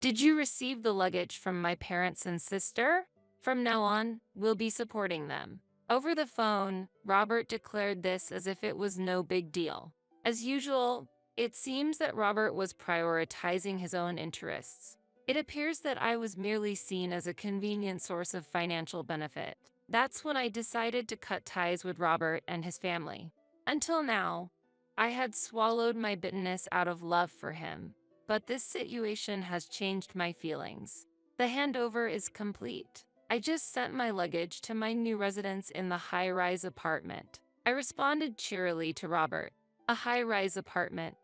Did you receive the luggage from my parents and sister? From now on, we'll be supporting them. Over the phone, Robert declared this as if it was no big deal. As usual, it seems that Robert was prioritizing his own interests. It appears that I was merely seen as a convenient source of financial benefit. That's when I decided to cut ties with Robert and his family. Until now, I had swallowed my bitterness out of love for him. But this situation has changed my feelings. The handover is complete. I just sent my luggage to my new residence in the high-rise apartment. I responded cheerily to Robert. A high-rise apartment,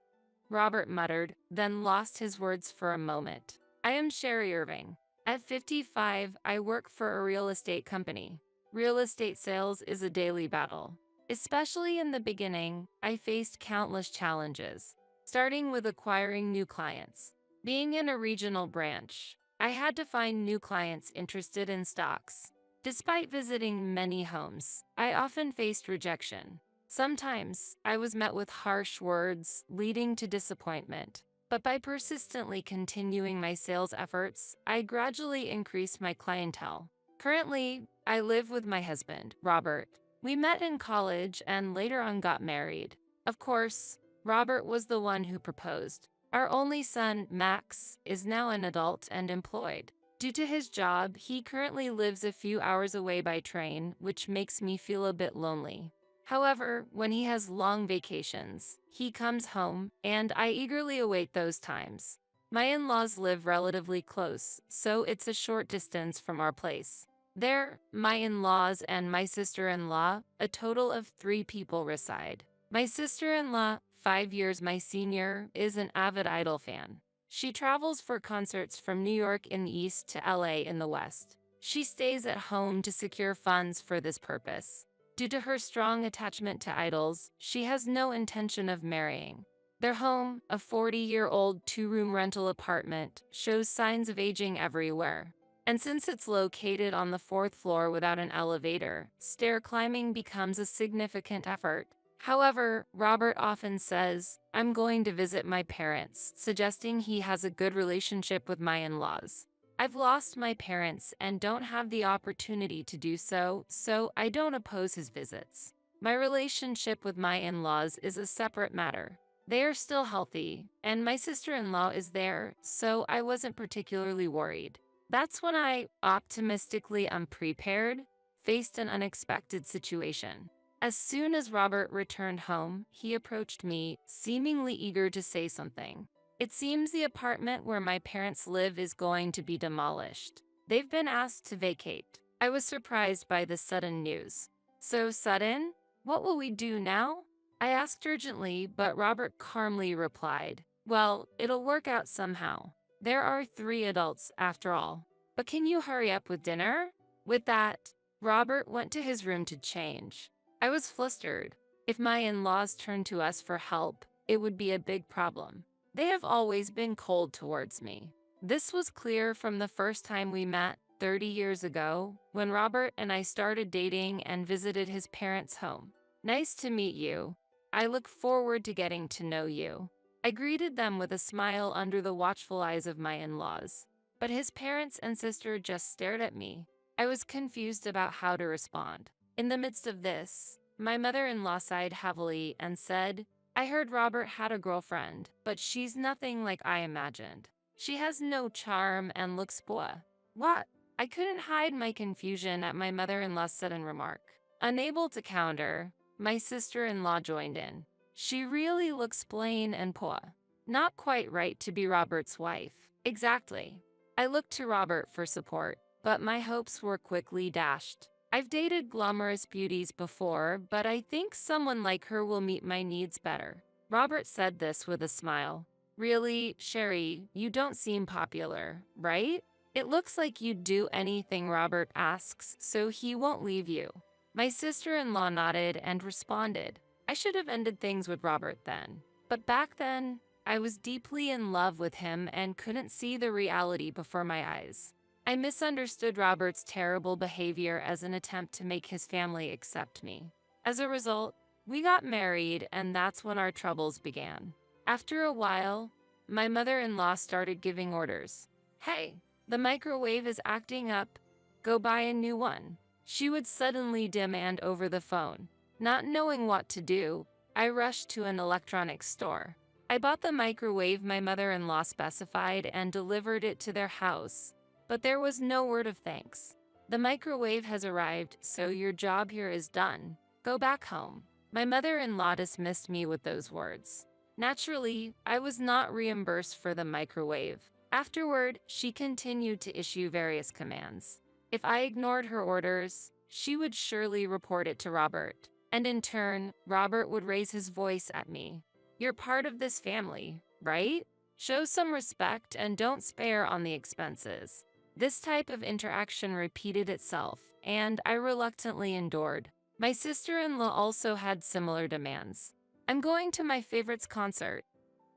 Robert muttered, then lost his words for a moment. I am Sherry Irving. At 55, I work for a real estate company. Real estate sales is a daily battle. Especially in the beginning, I faced countless challenges, starting with acquiring new clients. Being in a regional branch, I had to find new clients interested in stocks. Despite visiting many homes, I often faced rejection. Sometimes, I was met with harsh words, leading to disappointment. But by persistently continuing my sales efforts, I gradually increased my clientele. Currently, I live with my husband, Robert. We met in college and later on got married. Of course, Robert was the one who proposed. Our only son, Max, is now an adult and employed. Due to his job, he currently lives a few hours away by train, which makes me feel a bit lonely. However, when he has long vacations, he comes home, and I eagerly await those times. My in-laws live relatively close, so it's a short distance from our place. There, my in-laws and my sister-in-law, a total of 3 people reside. My sister-in-law, 5 years my senior, is an avid Idol fan. She travels for concerts from New York in the east to LA in the west. She stays at home to secure funds for this purpose. Due to her strong attachment to idols, she has no intention of marrying. Their home, a 40-year-old 2-room rental apartment, shows signs of aging everywhere. And since it's located on the 4th floor without an elevator, stair climbing becomes a significant effort. However, Robert often says, "I'm going to visit my parents," suggesting he has a good relationship with my in-laws. I've lost my parents and don't have the opportunity to do so, so I don't oppose his visits. My relationship with my in-laws is a separate matter. They are still healthy, and my sister-in-law is there, so I wasn't particularly worried. That's when I, optimistically unprepared, faced an unexpected situation. As soon as Robert returned home, he approached me, seemingly eager to say something. It seems the apartment where my parents live is going to be demolished. They've been asked to vacate. I was surprised by this sudden news. So sudden? What will we do now? I asked urgently, but Robert calmly replied, "Well, it'll work out somehow. There are 3 adults after all. But can you hurry up with dinner?" With that, Robert went to his room to change. I was flustered. If my in-laws turned to us for help, it would be a big problem. They have always been cold towards me. This was clear from the first time we met 30 years ago, when Robert and I started dating and visited his parents' home. "Nice to meet you. I look forward to getting to know you." I greeted them with a smile under the watchful eyes of my in-laws. But his parents and sister just stared at me. I was confused about how to respond. In the midst of this, my mother-in-law sighed heavily and said, "I heard Robert had a girlfriend, but she's nothing like I imagined. She has no charm and looks poor." What? I couldn't hide my confusion at my mother-in-law's sudden remark. Unable to counter, my sister-in-law joined in. "She really looks plain and poor. Not quite right to be Robert's wife." Exactly. I looked to Robert for support, but my hopes were quickly dashed. "I've dated glamorous beauties before, but I think someone like her will meet my needs better." Robert said this with a smile. "Really, Sherry, you don't seem popular, right? It looks like you'd do anything Robert asks, so he won't leave you." My sister-in-law nodded and responded, "I should have ended things with Robert then. But back then, I was deeply in love with him and couldn't see the reality before my eyes. I misunderstood Robert's terrible behavior as an attempt to make his family accept me. As a result, we got married, and that's when our troubles began. After a while, my mother-in-law started giving orders. "Hey, the microwave is acting up. Go buy a new one," she would suddenly demand over the phone. Not knowing what to do, I rushed to an electronics store. I bought the microwave my mother-in-law specified and delivered it to their house. But there was no word of thanks. "The microwave has arrived, so your job here is done. Go back home." My mother-in-law dismissed me with those words. Naturally, I was not reimbursed for the microwave. Afterward, she continued to issue various commands. If I ignored her orders, she would surely report it to Robert. And in turn, Robert would raise his voice at me. "You're part of this family, right? Show some respect and don't spare on the expenses." This type of interaction repeated itself, and I reluctantly endured. My sister-in-law also had similar demands. "I'm going to my favorite's concert.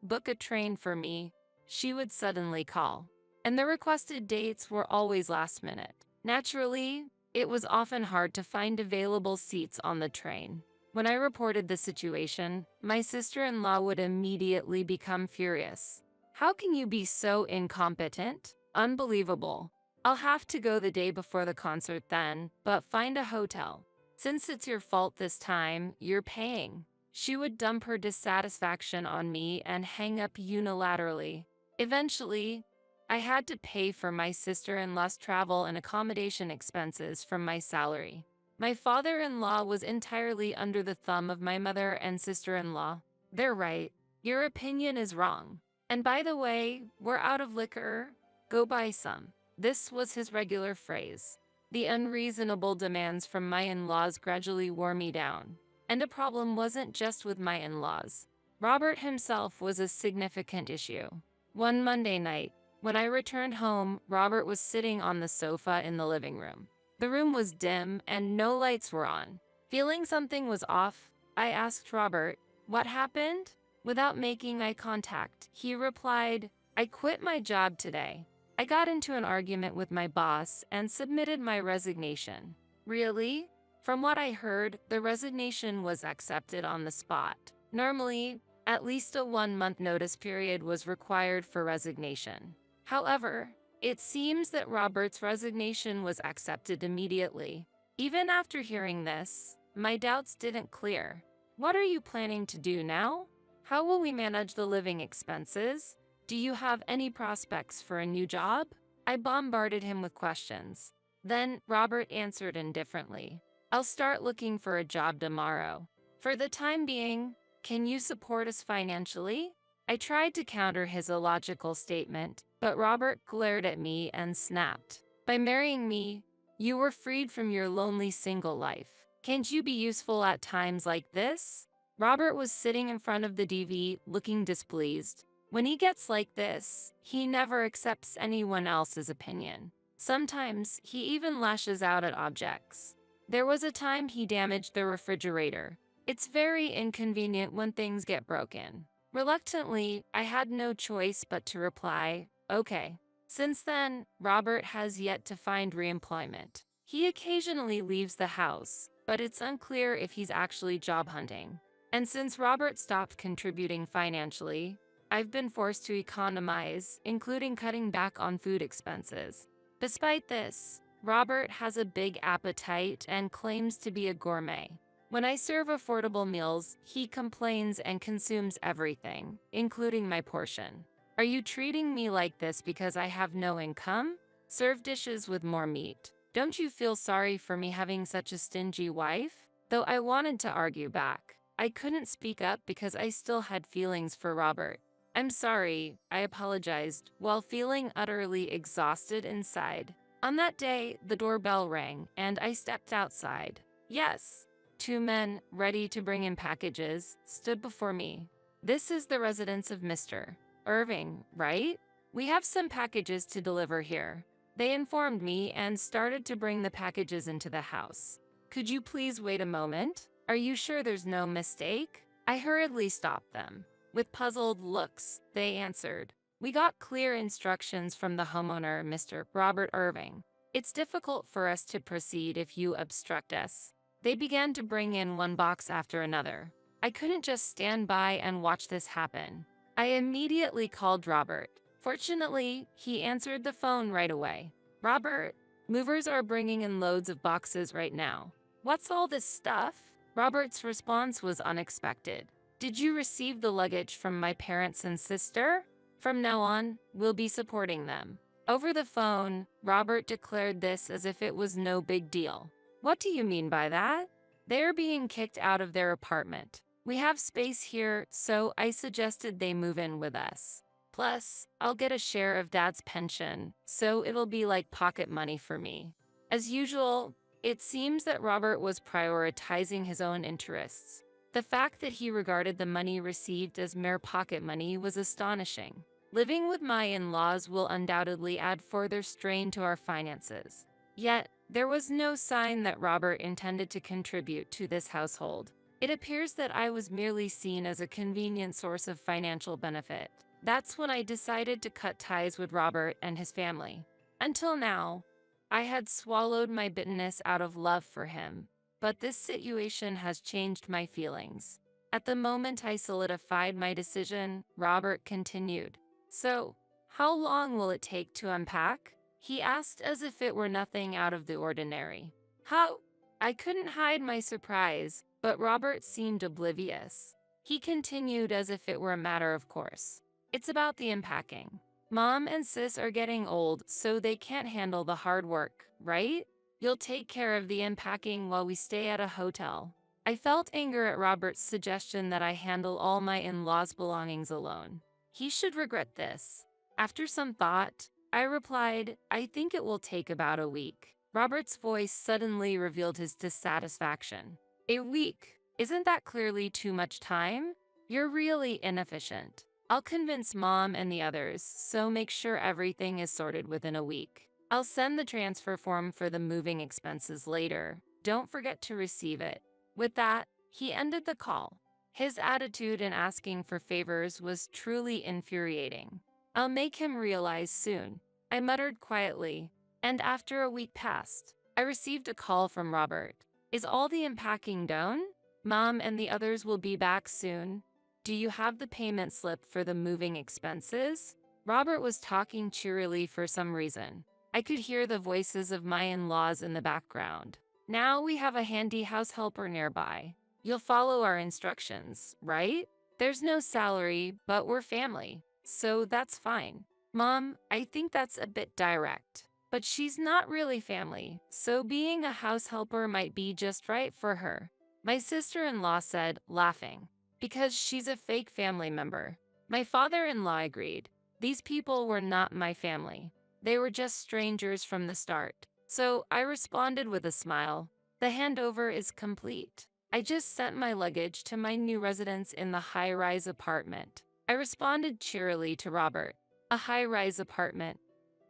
Book a train for me," she would suddenly call. And the requested dates were always last minute. Naturally, it was often hard to find available seats on the train. When I reported the situation, my sister-in-law would immediately become furious. "How can you be so incompetent? Unbelievable. I'll have to go the day before the concert then, but find a hotel. Since it's your fault this time, you're paying." She would dump her dissatisfaction on me and hang up unilaterally. Eventually, I had to pay for my sister-in-law's travel and accommodation expenses from my salary. My father-in-law was entirely under the thumb of my mother and sister-in-law. "They're right. Your opinion is wrong. And by the way, we're out of liquor. Go buy some." This was his regular phrase. The unreasonable demands from my in-laws gradually wore me down. And the problem wasn't just with my in-laws. Robert himself was a significant issue. One Monday night, when I returned home, Robert was sitting on the sofa in the living room. The room was dim and no lights were on. Feeling something was off, I asked Robert, "What happened?" Without making eye contact, he replied, "I quit my job today. I got into an argument with my boss and submitted my resignation." "Really?" From what I heard, the resignation was accepted on the spot. Normally, at least a 1-month notice period was required for resignation. However, it seems that Robert's resignation was accepted immediately. Even after hearing this, my doubts didn't clear. "What are you planning to do now? How will we manage the living expenses? Do you have any prospects for a new job?" I bombarded him with questions. Then Robert answered indifferently, "I'll start looking for a job tomorrow. For the time being, can you support us financially?" I tried to counter his illogical statement, but Robert glared at me and snapped, "By marrying me, you were freed from your lonely single life. Can't you be useful at times like this?" Robert was sitting in front of the TV, looking displeased. When he gets like this, he never accepts anyone else's opinion. Sometimes he even lashes out at objects. There was a time he damaged the refrigerator. It's very inconvenient when things get broken. Reluctantly, I had no choice but to reply, "Okay." Since then, Robert has yet to find re-employment. He occasionally leaves the house, but it's unclear if he's actually job hunting. And since Robert stopped contributing financially, I've been forced to economize, including cutting back on food expenses. Despite this, Robert has a big appetite and claims to be a gourmet. When I serve affordable meals, he complains and consumes everything, including my portion. "Are you treating me like this because I have no income? Serve dishes with more meat. Don't you feel sorry for me having such a stingy wife?" Though I wanted to argue back, I couldn't speak up because I still had feelings for Robert. "I'm sorry," I apologized, while feeling utterly exhausted inside. On that day, the doorbell rang, and I stepped outside. Yes, 2 men, ready to bring in packages, stood before me. "This is the residence of Mr. Irving, right? We have some packages to deliver here." They informed me and started to bring the packages into the house. "Could you please wait a moment? Are you sure there's no mistake?" I hurriedly stopped them. With puzzled looks, they answered, "We got clear instructions from the homeowner, Mr. Robert Irving. It's difficult for us to proceed if you obstruct us." They began to bring in one box after another. I couldn't just stand by and watch this happen. I immediately called Robert. Fortunately, he answered the phone right away. Robert, movers are bringing in loads of boxes right now. What's all this stuff? Robert's response was unexpected. Did you receive the luggage from my parents and sister? From now on, we'll be supporting them. Over the phone, Robert declared this as if it was no big deal. What do you mean by that? They're being kicked out of their apartment. We have space here, so I suggested they move in with us. Plus, I'll get a share of Dad's pension, so it'll be like pocket money for me. As usual, it seems that Robert was prioritizing his own interests. The fact that he regarded the money received as mere pocket money was astonishing. Living with my in-laws will undoubtedly add further strain to our finances. Yet, there was no sign that Robert intended to contribute to this household. It appears that I was merely seen as a convenient source of financial benefit. That's when I decided to cut ties with Robert and his family. Until now, I had swallowed my bitterness out of love for him, but this situation has changed my feelings. At the moment I solidified my decision, Robert continued. So, how long will it take to unpack? He asked as if it were nothing out of the ordinary. How? I couldn't hide my surprise, but Robert seemed oblivious. He continued as if it were a matter of course. It's about the unpacking. Mom and Sis are getting old, so they can't handle the hard work, right? You'll take care of the unpacking while we stay at a hotel. I felt anger at Robert's suggestion that I handle all my in-laws' belongings alone. He should regret this. After some thought, I replied, I think it will take about a week. Robert's voice suddenly revealed his dissatisfaction. A week? Isn't that clearly too much time? You're really inefficient. I'll convince Mom and the others, so make sure everything is sorted within a week. I'll send the transfer form for the moving expenses later. Don't forget to receive it. With that, he ended the call. His attitude in asking for favors was truly infuriating. I'll make him realize soon, I muttered quietly, and after a week passed, I received a call from Robert. Is all the unpacking done? Mom and the others will be back soon. Do you have the payment slip for the moving expenses? Robert was talking cheerily for some reason. I could hear the voices of my in-laws in the background. Now we have a handy house helper nearby. You'll follow our instructions, right? There's no salary, but we're family, so that's fine. Mom, I think that's a bit direct. But she's not really family, so being a house helper might be just right for her. My sister-in-law said, laughing. Because she's a fake family member. My father-in-law agreed. These people were not my family. They were just strangers from the start. So I responded with a smile. The handover is complete. I just sent my luggage to my new residence in the high-rise apartment. I responded cheerily to Robert. A high-rise apartment.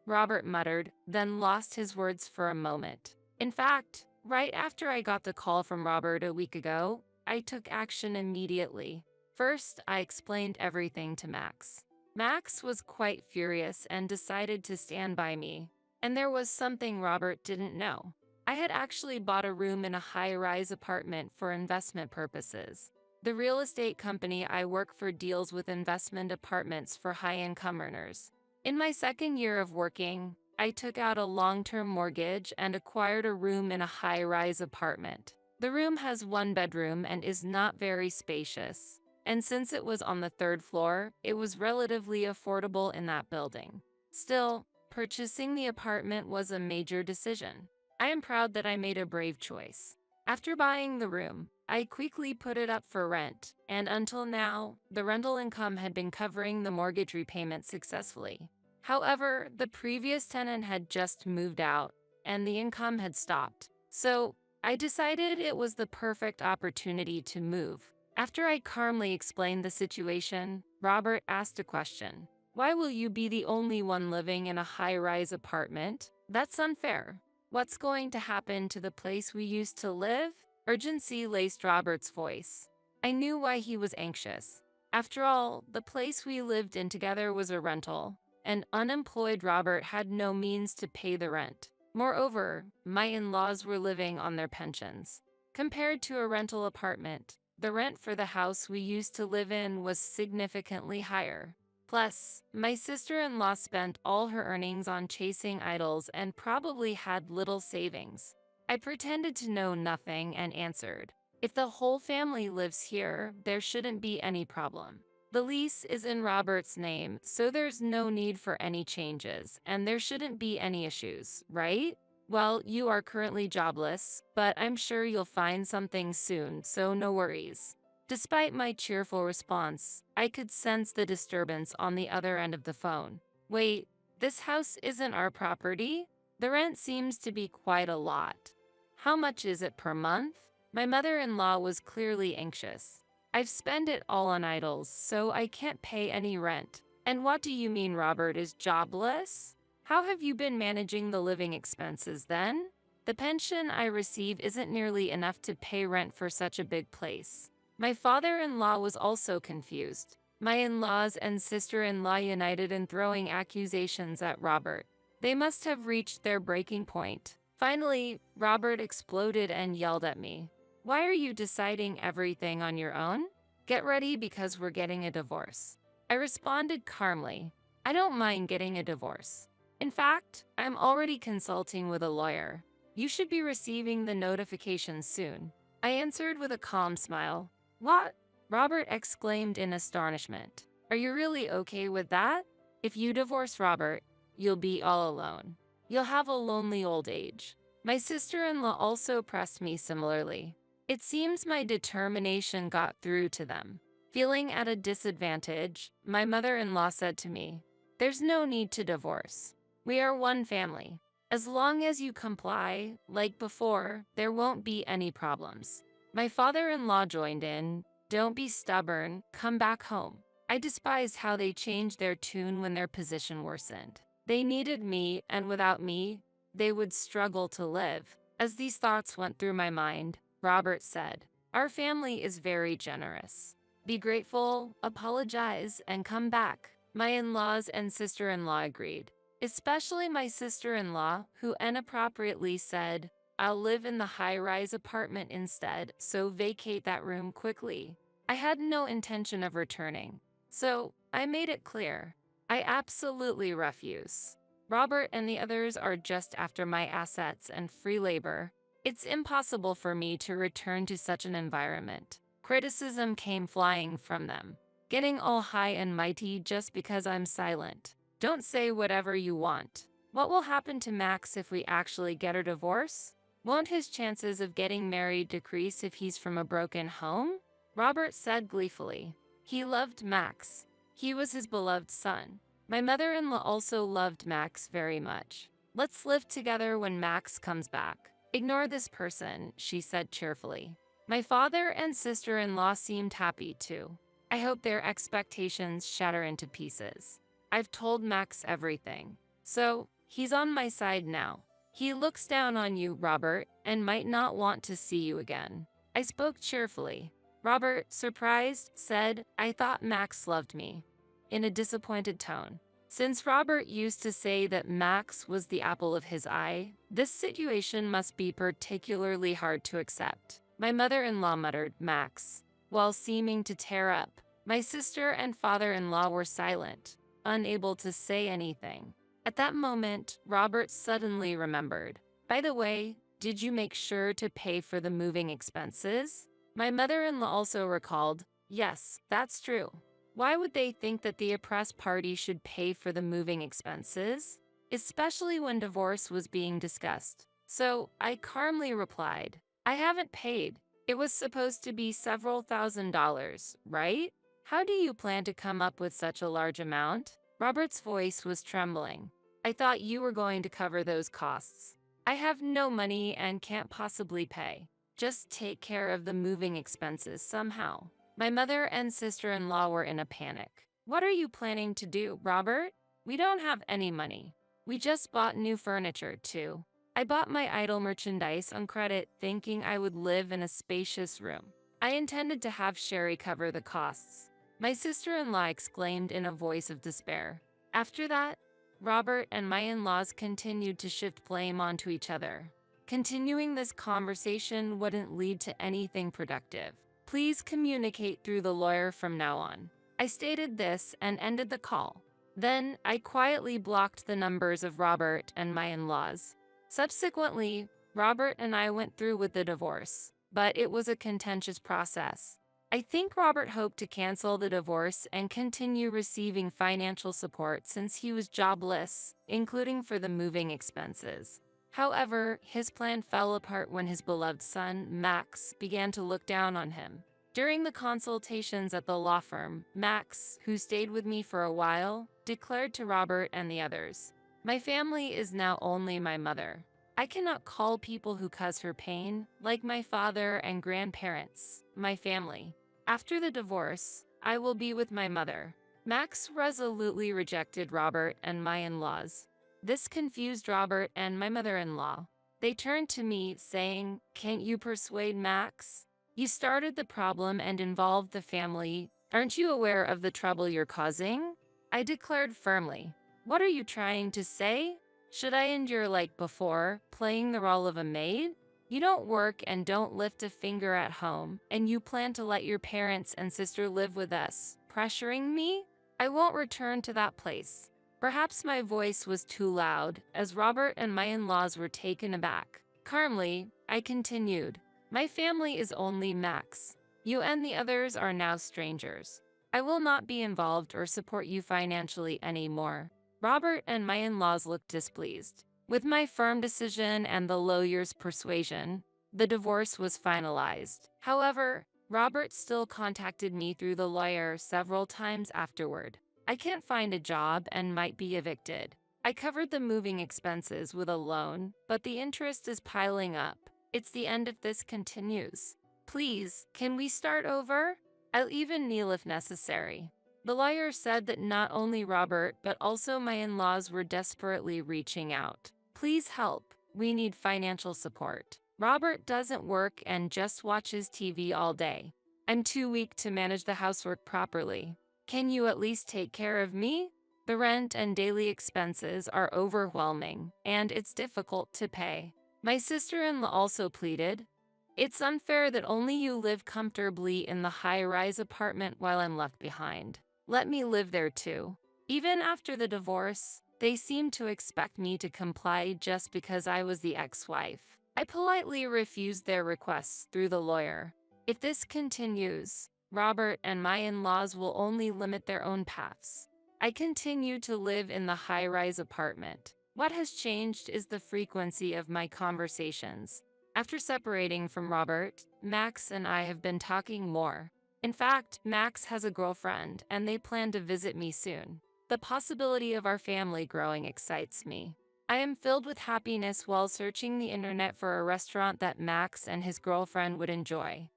Robert muttered, then lost his words for a moment. In fact, right after I got the call from Robert a week ago, I took action immediately. First, I explained everything to Max. Max was quite furious and decided to stand by me. And there was something Robert didn't know. I had actually bought a room in a high-rise apartment for investment purposes. The real estate company I work for deals with investment apartments for high-income earners. In my second year of working, I took out a long-term mortgage and acquired a room in a high-rise apartment. The room has one bedroom and is not very spacious, and since it was on the third floor, it was relatively affordable in that building. Still, purchasing the apartment was a major decision. I am proud that I made a brave choice. After buying the room, I quickly put it up for rent, and until now, the rental income had been covering the mortgage repayment successfully. However, the previous tenant had just moved out, and the income had stopped. So, I decided it was the perfect opportunity to move. After I calmly explained the situation, Robert asked a question. Why will you be the only one living in a high-rise apartment? That's unfair. What's going to happen to the place we used to live? Urgency laced Robert's voice. I knew why he was anxious. After all, the place we lived in together was a rental, and unemployed Robert had no means to pay the rent. Moreover, my in-laws were living on their pensions. Compared to a rental apartment, the rent for the house we used to live in was significantly higher. Plus, my sister-in-law spent all her earnings on chasing idols and probably had little savings. I pretended to know nothing and answered, "If the whole family lives here, there shouldn't be any problem. The lease is in Robert's name, so there's no need for any changes, and there shouldn't be any issues, right? Well, you are currently jobless, but I'm sure you'll find something soon, so no worries." Despite my cheerful response, I could sense the disturbance on the other end of the phone. "Wait, this house isn't our property? The rent seems to be quite a lot. How much is it per month?" My mother-in-law was clearly anxious. "I've spent it all on idols, so I can't pay any rent." "And what do you mean Robert is jobless? How have you been managing the living expenses then? The pension I receive isn't nearly enough to pay rent for such a big place." My father-in-law was also confused. My in-laws and sister-in-law united in throwing accusations at Robert. They must have reached their breaking point. Finally, Robert exploded and yelled at me. "Why are you deciding everything on your own? Get ready because we're getting a divorce." I responded calmly, "I don't mind getting a divorce. In fact, I'm already consulting with a lawyer. You should be receiving the notification soon." I answered with a calm smile. "What?" Robert exclaimed in astonishment. "Are you really okay with that? If you divorce Robert, you'll be all alone. You'll have a lonely old age." My sister-in-law also pressed me similarly. It seems my determination got through to them. Feeling at a disadvantage, my mother-in-law said to me, "There's no need to divorce. We are one family. As long as you comply, like before, there won't be any problems." My father-in-law joined in. "Don't be stubborn, come back home." I despised how they changed their tune when their position worsened. They needed me, and without me, they would struggle to live. As these thoughts went through my mind, Robert said, "Our family is very generous. Be grateful, apologize, and come back." My in-laws and sister-in-law agreed, especially my sister-in-law, who inappropriately said, "I'll live in the high-rise apartment instead, so vacate that room quickly." I had no intention of returning, so I made it clear. I absolutely refuse. Robert and the others are just after my assets and free labor. It's impossible for me to return to such an environment. Criticism came flying from them, getting all high and mighty just because I'm silent. "Don't say whatever you want. What will happen to Max if we actually get a divorce? Won't his chances of getting married decrease if he's from a broken home?" Robert said gleefully. He loved Max. He was his beloved son. My mother-in-law also loved Max very much. "Let's live together when Max comes back. Ignore this person," she said cheerfully. My father and sister-in-law seemed happy too. I hope their expectations shatter into pieces. I've told Max everything, so he's on my side now. He looks down on you, Robert, and might not want to see you again. I spoke cheerfully. Robert, surprised, said, "I thought Max loved me," in a disappointed tone. Since Robert used to say that Max was the apple of his eye, this situation must be particularly hard to accept. My mother-in-law muttered, "Max," while seeming to tear up. My sister and father-in-law were silent, unable to say anything. At that moment, Robert suddenly remembered. "By the way, did you make sure to pay for the moving expenses?" My mother-in-law also recalled, "Yes, that's true. Why would they think that the oppressed party should pay for the moving expenses? Especially when divorce was being discussed." So I calmly replied, "I haven't paid. It was supposed to be several $1,000s, right? How do you plan to come up with such a large amount?" Robert's voice was trembling. "I thought you were going to cover those costs. I have no money and can't possibly pay. Just take care of the moving expenses somehow." My mother and sister-in-law were in a panic. "What are you planning to do, Robert? We don't have any money. We just bought new furniture, too." I bought my idol merchandise on credit, thinking I would live in a spacious room. I intended to have Sherry cover the costs. My sister-in-law exclaimed in a voice of despair. After that, Robert and my in-laws continued to shift blame onto each other. Continuing this conversation wouldn't lead to anything productive. "Please communicate through the lawyer from now on." I I stated this and ended the call. Then, I quietly blocked the numbers of Robert and my in-laws. Subsequently, Robert and I went through with the divorce, but it was a contentious process. I think Robert hoped to cancel the divorce and continue receiving financial support since he was jobless, including for the moving expenses. However, his plan fell apart when his beloved son, Max, began to look down on him. During the consultations at the law firm, Max, who stayed with me for a while, declared to Robert and the others, "My family is now only my mother. I cannot call people who cause her pain, like my father and grandparents, my family. After the divorce, I will be with my mother." Max resolutely rejected Robert and my in-laws. This confused Robert and my mother-in-law. They turned to me, saying, "Can't you persuade Max? You started the problem and involved the family. Aren't you aware of the trouble you're causing?" I declared firmly, "What are you trying to say? Should I endure like before, playing the role of a maid? You don't work and don't lift a finger at home, and you plan to let your parents and sister live with us, pressuring me? I won't return to that place." Perhaps my voice was too loud, as Robert and my in-laws were taken aback. Calmly, I continued, "My family is only Max. You and the others are now strangers. I will not be involved or support you financially anymore." Robert and my in-laws looked displeased. With my firm decision and the lawyer's persuasion, the divorce was finalized. However, Robert still contacted me through the lawyer several times afterward. "I can't find a job and might be evicted. I covered the moving expenses with a loan, but the interest is piling up. It's the end if this continues. Please, can we start over? I'll even kneel if necessary." The lawyer said that not only Robert but also my in-laws were desperately reaching out. "Please help. We need financial support. Robert doesn't work and just watches TV all day. I'm too weak to manage the housework properly. Can you at least take care of me? The rent and daily expenses are overwhelming, and it's difficult to pay." My sister-in-law also pleaded, "It's unfair that only you live comfortably in the high-rise apartment while I'm left behind. Let me live there too." Even after the divorce, they seemed to expect me to comply just because I was the ex-wife. I politely refused their requests through the lawyer. If this continues, Robert and my in-laws will only limit their own paths. I continue to live in the high-rise apartment. What has changed is the frequency of my conversations. After separating from Robert, Max and I have been talking more. In fact, Max has a girlfriend, and they plan to visit me soon. The possibility of our family growing excites me. I am filled with happiness while searching the internet for a restaurant that Max and his girlfriend would enjoy.